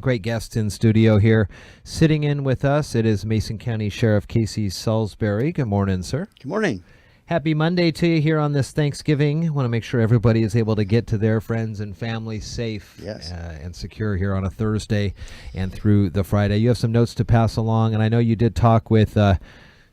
great guest in studio here. Sitting in with us, it is Mason County Sheriff Casey Salisbury. Good morning, sir. Good morning. Happy Monday to you here on this Thanksgiving. I want to make sure everybody is able to get to their friends and family safe and secure here on a Thursday and through the Friday. You have some notes to pass along, and I know you did talk with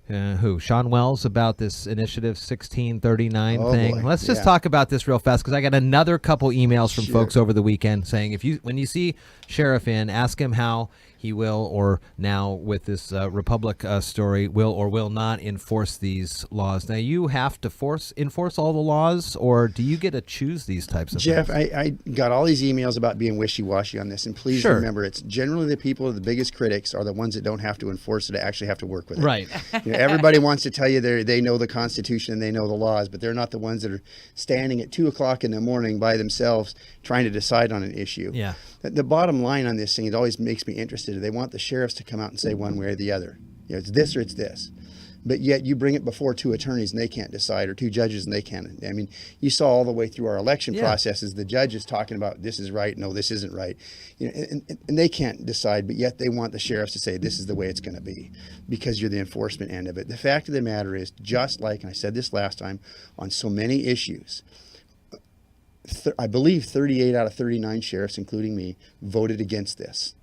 Sean Wells about this Initiative 1639 thing. Boy. Let's just talk about this real fast because I got another couple emails from Sure. folks over the weekend saying when you see Sheriff in, ask him how he will, or now with this Republic story, will or will not enforce these laws. Now, you have to enforce all the laws, or do you get to choose these types of Jeff, things? I got all these emails about being wishy-washy on this, and please remember, it's generally the people, the biggest critics are the ones that don't have to enforce it, that actually have to work with it. Right. Everybody wants to tell you they know the Constitution and they know the laws, but they're not the ones that are standing at 2 o'clock in the morning by themselves trying to decide on an issue. Yeah. The bottom line on this thing, it always makes me interested. They want the sheriffs to come out and say one way or the other. It's this or it's this. But yet you bring it before two attorneys and they can't decide, or two judges and they can't. I mean, you saw all the way through our election processes, the judges talking about this is right, no, this isn't right. And they can't decide, but yet they want the sheriffs to say this is the way it's going to be because you're the enforcement end of it. The fact of the matter is, just like, and I said this last time, on so many issues, I believe 38 out of 39 sheriffs, including me, voted against this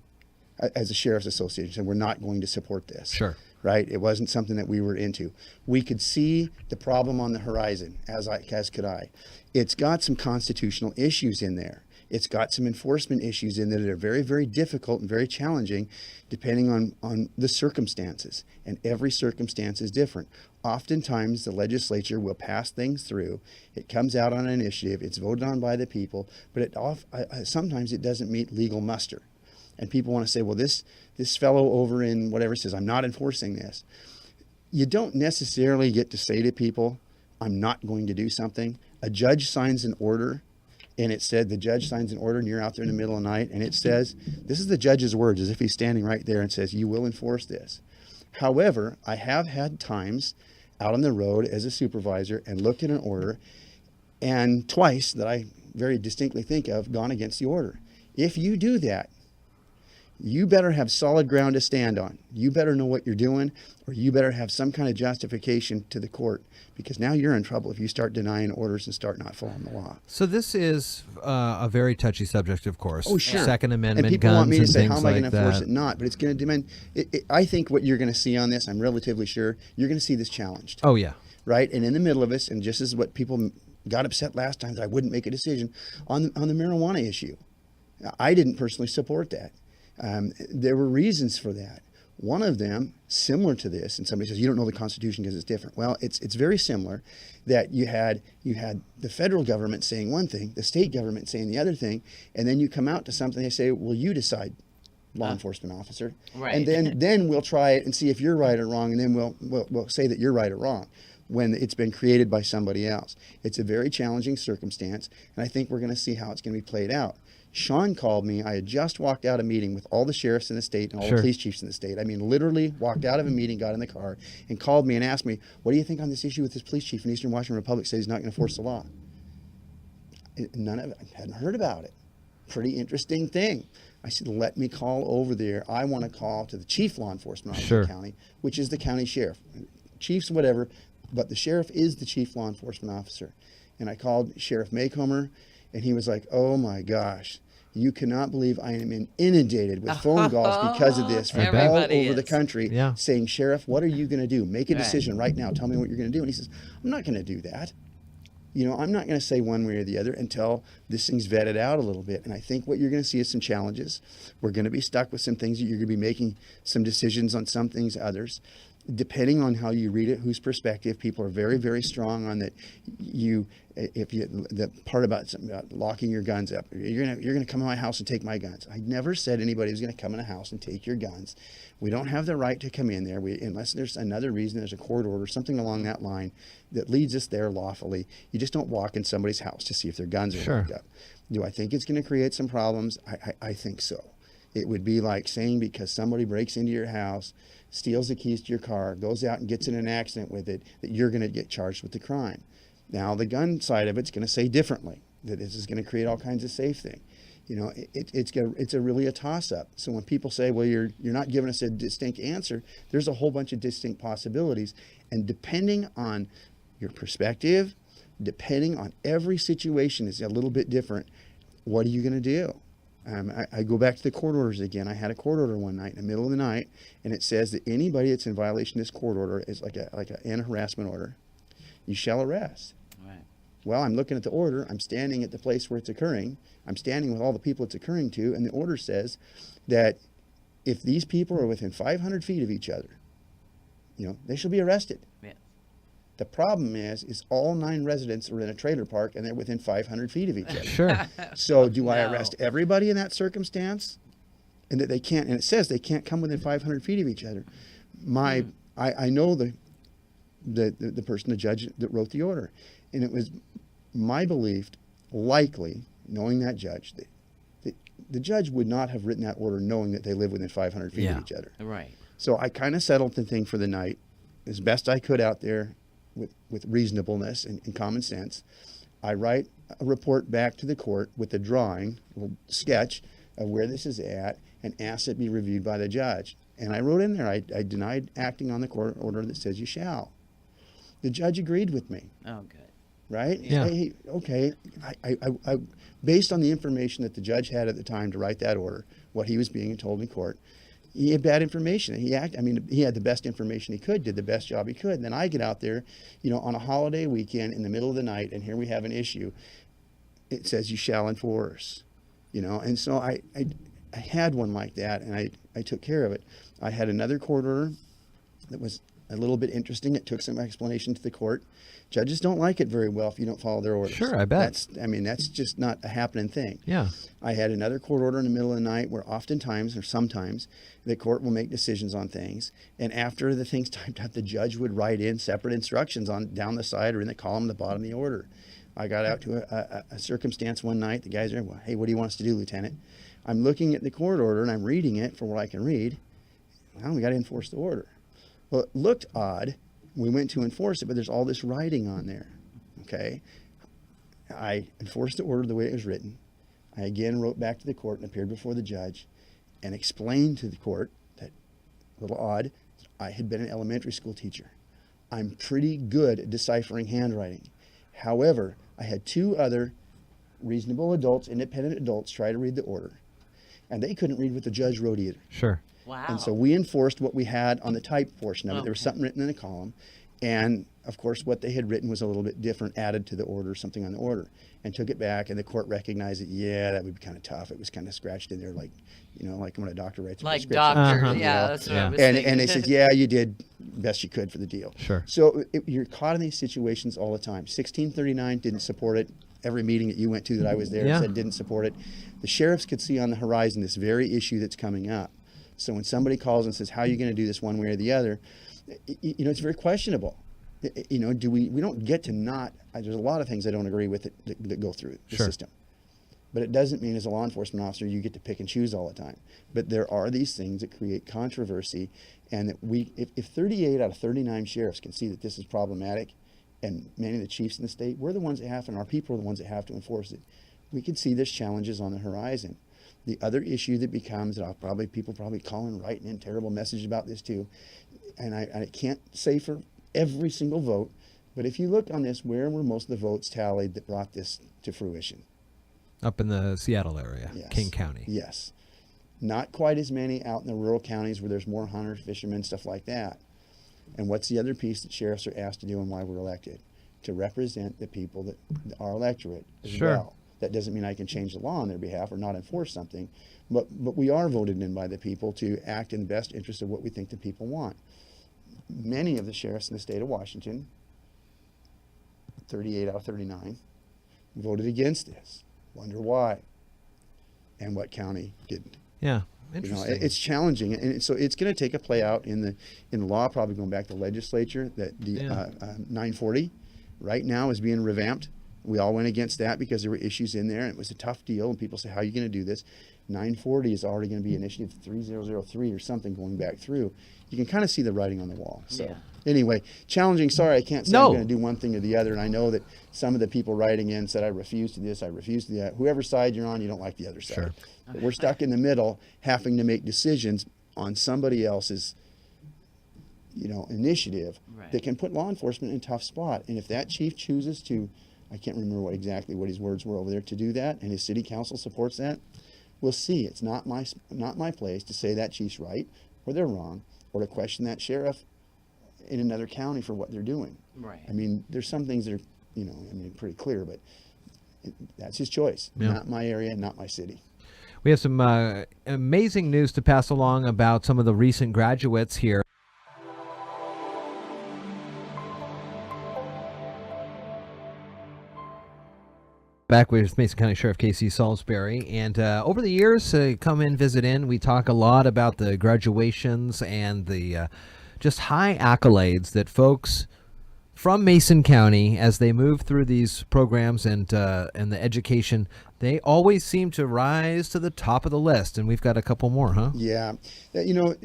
as a sheriff's association, said we're not going to support this. Sure. Right? It wasn't something that we were into. We could see the problem on the horizon, as could I. It's got some constitutional issues in there. It's got some enforcement issues in there that are very, very difficult and very challenging depending on the circumstances. And every circumstance is different. Oftentimes, the legislature will pass things through. It comes out on an initiative. It's voted on by the people. But sometimes it doesn't meet legal muster. And people want to say, well, this fellow over in whatever says, I'm not enforcing this. You don't necessarily get to say to people, I'm not going to do something. A judge signs an order, and it said the judge signs an order, and you're out there in the middle of the night, and it says, this is the judge's words, as if he's standing right there and says, you will enforce this. However, I have had times out on the road as a supervisor and looked at an order, and twice that I very distinctly think of, gone against the order. If you do that, you better have solid ground to stand on. You better know what you're doing, or you better have some kind of justification to the court, because now you're in trouble if you start denying orders and start not following the law. So this is a very touchy subject, of course. Oh, sure. Second Amendment, and people guns, want me to and say, things how am I going like to enforce that. it? Not, but it's going to demand. I think what you're going to see on this, I'm relatively sure, you're going to see this challenged. Oh, yeah. Right? And in the middle of us, and just as what people got upset last time that I wouldn't make a decision on the marijuana issue. I didn't personally support that. There were reasons for that. One of them, similar to this, and somebody says, you don't know the Constitution because it's different. Well, it's very similar, that you had the federal government saying one thing, the state government saying the other thing, and then you come out to something, they say, well, you decide, law enforcement officer. Right. And then we'll try it and see if you're right or wrong, and then we'll say that you're right or wrong when it's been created by somebody else. It's a very challenging circumstance, and I think we're going to see how it's going to be played out. Sean called me. I had just walked out of a meeting with all the sheriffs in the state and all the police chiefs in the state. I mean, literally walked out of a meeting, got in the car, and called me and asked me, what do you think on this issue with this police chief in Eastern Washington Republic says he's not going to enforce the law? None of it. I hadn't heard about it. Pretty interesting thing. I said, let me call over there. I want to call to the chief law enforcement officer of the county, which is the county sheriff. Chiefs, whatever, but the sheriff is the chief law enforcement officer. And I called Sheriff Maycomer, and he was like, oh my gosh, you cannot believe I am inundated with phone calls because of this from all over the country saying, Sheriff, what are you going to do? Make a decision right now. Tell me what you're going to do. And he says, I'm not going to do that. I'm not going to say one way or the other until this thing's vetted out a little bit. And I think what you're going to see is some challenges. We're going to be stuck with some things that you're going to be making some decisions on some things, others. Depending on how you read it, whose perspective, people are very, very strong on that. The part about locking your guns up, you're gonna come to my house and take my guns. I never said anybody was gonna come in a house and take your guns. We don't have the right to come in there unless there's another reason, there's a court order, something along that line that leads us there lawfully. You just don't walk in somebody's house to see if their guns are locked up. Do I think it's gonna create some problems? I think so. It would be like saying because somebody breaks into your house, steals the keys to your car, goes out and gets in an accident with it, that you're going to get charged with the crime. Now, the gun side of it's going to say differently, that this is going to create all kinds of safe thing. It's really a toss-up. So when people say, well, you're not giving us a distinct answer, there's a whole bunch of distinct possibilities. And depending on your perspective, depending on every situation is a little bit different. What are you going to do? I go back to the court orders again. I had a court order one night in the middle of the night, and it says that anybody that's in violation of this court order is like an harassment order. You shall arrest. Right. Well, I'm looking at the order. I'm standing at the place where it's occurring. I'm standing with all the people it's occurring to, and the order says that if these people are within 500 feet of each other, they shall be arrested. Yeah. The problem is all 9 residents are in a trailer park and they're within 500 feet of each other. Sure. So do I arrest everybody in that circumstance? And that they can't, and it says they can't come within 500 feet of each other. I know the person, the judge that wrote the order, and it was my belief, likely, knowing that judge, that the judge would not have written that order knowing that they live within 500 feet of each other. Right. So I kind of settled the thing for the night as best I could out there with reasonableness and common sense. I write a report back to the court with a drawing, a little sketch of where this is at, and ask it be reviewed by the judge. And I wrote in there, I denied acting on the court order that says you shall. The judge agreed with me. Oh, good. Right? Yeah. Hey, okay. I based on the information that the judge had at the time to write that order, what he was being told in court, he had bad information. He had the best information he could, did the best job he could. And then I get out there, on a holiday weekend in the middle of the night, and here we have an issue. It says you shall enforce, And so I had one like that, and I took care of it. I had another court order that was a little bit interesting. It took some explanation to the court. Judges don't like it very well if you don't follow their orders. Sure, I bet. That's just not a happening thing. Yeah. I had another court order in the middle of the night where oftentimes or sometimes the court will make decisions on things, and after the thing's typed out, the judge would write in separate instructions on down the side or in the column at the bottom of the order. I got out to a circumstance one night. The guys are, well, hey, what do you want us to do, Lieutenant? I'm looking at the court order and I'm reading it for what I can read. Well, we got to enforce the order. Well, it looked odd. We went to enforce it, but there's all this writing on there. Okay. I enforced the order the way it was written. I again wrote back to the court and appeared before the judge and explained to the court that, a little odd, I had been an elementary school teacher. I'm pretty good at deciphering handwriting. However, I had 2 other reasonable adults, independent adults, try to read the order, and they couldn't read what the judge wrote either. Sure. Wow. And so we enforced what we had on the typed portion of it. There was something written in the column. And, of course, what they had written was a little bit different, added to the order, something on the order, and took it back. And the court recognized that, that would be kind of tough. It was kind of scratched in there like when a doctor writes a prescription. Doctor, that's what I was thinking. And they said, yeah, you did best you could for the deal. Sure. So you're caught in these situations all the time. 1639 didn't support it. Every meeting that you went to that I was there said didn't support it. The sheriffs could see on the horizon this very issue that's coming up. So when somebody calls and says, how are you going to do this one way or the other, it's very questionable. We don't get to not, there's a lot of things I don't agree with that go through the system. But it doesn't mean as a law enforcement officer you get to pick and choose all the time. But there are these things that create controversy, and that if 38 out of 39 sheriffs can see that this is problematic, and many of the chiefs in the state, we're the ones that have, and our people are the ones that have to enforce it. We can see there's challenges on the horizon. The other issue that becomes, and people probably calling, writing in terrible messages about this too, and I can't say for every single vote, but if you look on this, where were most of the votes tallied that brought this to fruition? Up in the Seattle area, Yes. King County. Yes. Not quite as many out in the rural counties where there's more hunters, fishermen, stuff like that. And what's the other piece that sheriffs are asked to do and why we're elected? To represent the people that our electorate as well. That doesn't mean I can change the law on their behalf or not enforce something, but we are voted in by the people to act in the best interest of what we think the people want. Many of the sheriffs in the state of Washington, 38 out of 39, voted against this. Wonder why. And what county didn't? Yeah, interesting. It's challenging, and so it's going to take a play out in the law. Probably going back to the legislature. That the 940 right now is being revamped. We all went against that because there were issues in there, and it was a tough deal. And people say, "How are you going to do this?" 940 is already going to be initiative 3003 or something going back through. You can kind of see the writing on the wall. So Anyway, challenging. Sorry, I can't say No. I'm going to do one thing or the other. And I know that some of the people writing in said, I refuse to do this, I refuse to do that. Whoever side you're on, you don't like the other side. Sure. But we're stuck in the middle, having to make decisions on somebody else's, initiative that can put law enforcement in a tough spot. And if that chief chooses to, I can't remember exactly what his words were over there, to do that, and his city council supports that, we'll see. It's not my place to say that chief's right or they're wrong, or to question that sheriff in another county for what they're doing. Right. I mean, there's some things that are, pretty clear, but that's his choice. Yeah. Not my area, not my city. We have some amazing news to pass along about some of the recent graduates here. Back with Mason County Sheriff Casey Salisbury, and over the years, come in, visit in. We talk a lot about the graduations and the just high accolades that folks from Mason County, as they move through these programs and the education, they always seem to rise to the top of the list. And we've got a couple more, huh? Yeah, there's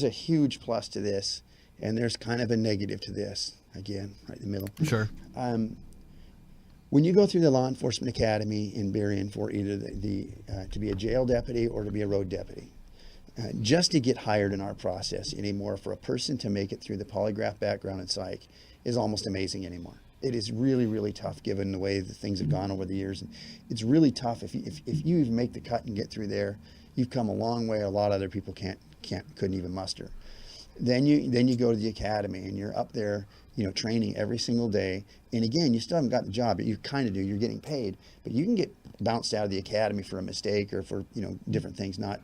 a huge plus to this, and there's kind of a negative to this. Again, right in the middle. Sure. When you go through the law enforcement academy in Berrien for either to be a jail deputy or to be a road deputy, just to get hired in our process anymore, for a person to make it through the polygraph background and psych, is almost amazing anymore. It is really, really tough given the way that things have gone over the years. And it's really tough if you even make the cut and get through there. You've come a long way. A lot of other people couldn't even muster. Then you go to the academy and you're up there, training every single day. And again, you still haven't got the job, but you kind of do. You're getting paid, but you can get bounced out of the academy for a mistake or for different things, not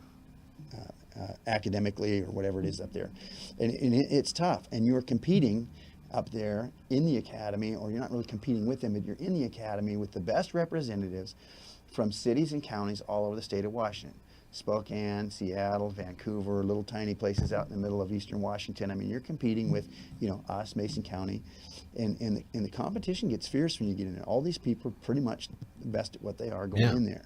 academically or whatever it is up there. And it's tough. And you're competing up there in the academy, or you're not really competing with them, but you're in the academy with the best representatives from cities and counties all over the state of Washington. Spokane, Seattle, Vancouver, little tiny places out in the middle of eastern Washington. I mean, you're competing with, us, Mason County, and the competition gets fierce when you get in there. All these people are pretty much the best at what they are going in there.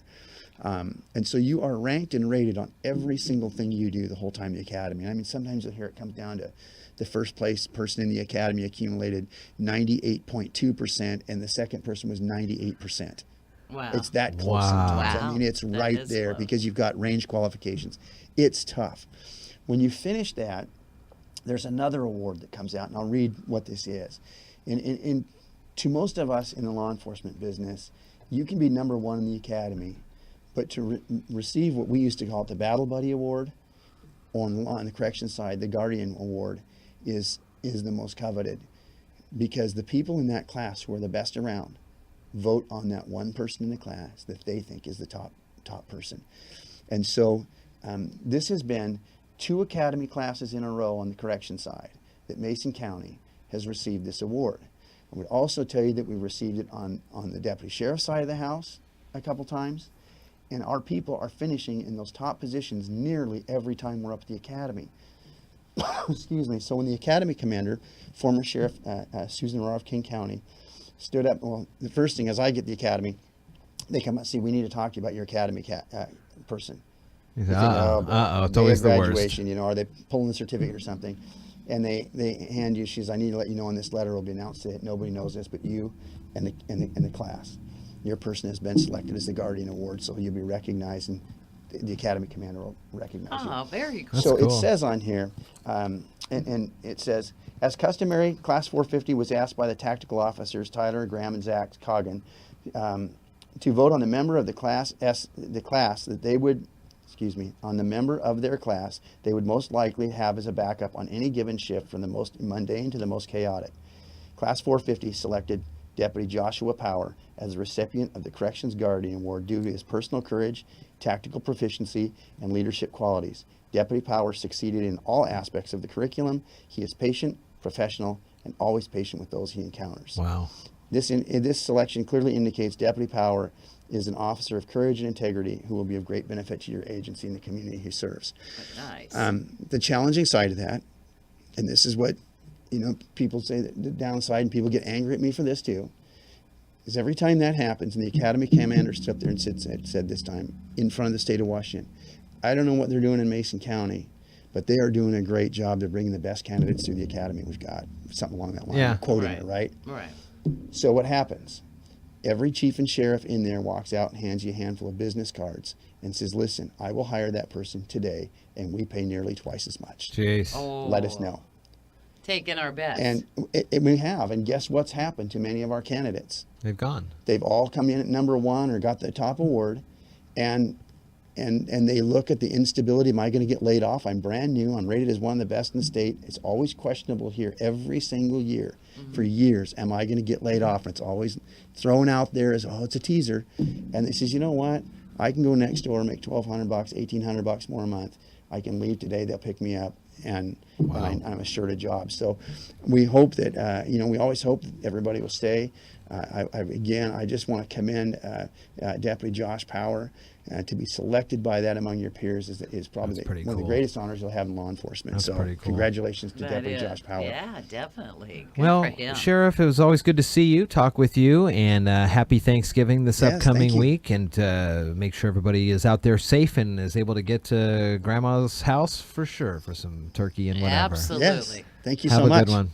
And so you are ranked and rated on every single thing you do the whole time in the academy. And I mean, sometimes you'll hear it comes down to the first place person in the academy accumulated 98.2%, and the second person was 98%. Wow. It's that close sometimes. I mean, it's right there close, because you've got range qualifications. It's tough. When you finish that, there's another award that comes out, and I'll read what this is. And to most of us in the law enforcement business, you can be number one in the academy, but to receive what we used to call it the Battle Buddy Award, on the correction side, the Guardian Award is the most coveted, because the people in that class who are the best around vote on that one person in the class that they think is the top person. And so this has been 2 academy classes in a row on the correction side that Mason County has received this award. I would also tell you that we received it on the deputy sheriff's side of the house a couple times, and our people are finishing in those top positions nearly every time we're up at the academy. Excuse me. So when the academy commander, former Sheriff Susan Rohr of King County, stood up, well, the first thing as I get the academy, they come up, see, we need to talk to you about your academy person. It's always the worst. Graduation, are they pulling the certificate or something? And they hand you, she says, I need to let you know on this letter will be announced that nobody knows this but you and the class. Your person has been selected as the Guardian Award, so you'll be recognized, and the academy commander will recognize you. Oh, very cool. So it says on here, and it says, as customary, Class 450 was asked by the tactical officers, Tyler, Graham, and Zach Coggin, to vote on the member of the class that they would, on the member of their class they would most likely have as a backup on any given shift, from the most mundane to the most chaotic. Class 450 selected Deputy Joshua Power as the recipient of the Corrections Guardian Award due to his personal courage, tactical proficiency, and leadership qualities. Deputy Power succeeded in all aspects of the curriculum. He is patient, professional, and always patient with those he encounters. Wow. This selection clearly indicates Deputy Power is an officer of courage and integrity who will be of great benefit to your agency and the community he serves. Nice. The challenging side of that, and this is what people say, that the downside, and people get angry at me for this too, is every time that happens, and the academy commander stood up there and said this time in front of the state of Washington, I don't know what they're doing in Mason County, but they are doing a great job. They're bringing the best candidates through the academy. We've got something along that line. Yeah. I'm quoting it, right? Right. So what happens? Every chief and sheriff in there walks out and hands you a handful of business cards and says, listen, I will hire that person today, and we pay nearly twice as much. Jeez. Oh. Let us know. Taking our bets. And we have. And guess what's happened to many of our candidates? They've gone. They've all come in at number one or got the top award, and they look at the instability. Am I going to get laid off? I'm brand new. I'm rated as one of the best in the state. It's always questionable here every single year. For years, am I going to get laid off? And it's always thrown out there as, oh, it's a teaser. And they says, you know what? I can go next door and make $1,200, $1,800 more a month. I can leave today. They'll pick me up, and I'm assured a job. So we hope that, we always hope that everybody will stay. I just want to commend Deputy Josh Power. To be selected by that among your peers is probably one of the greatest honors you'll have in law enforcement. That's pretty cool. Congratulations to Deputy Josh Power. Yeah, definitely. Good well, Sheriff, it was always good to see you, talk with you, and happy Thanksgiving this upcoming week. And make sure everybody is out there safe and is able to get to Grandma's house for sure for some turkey and whatever. Absolutely. Yes. Thank you Have so much. Have a good one.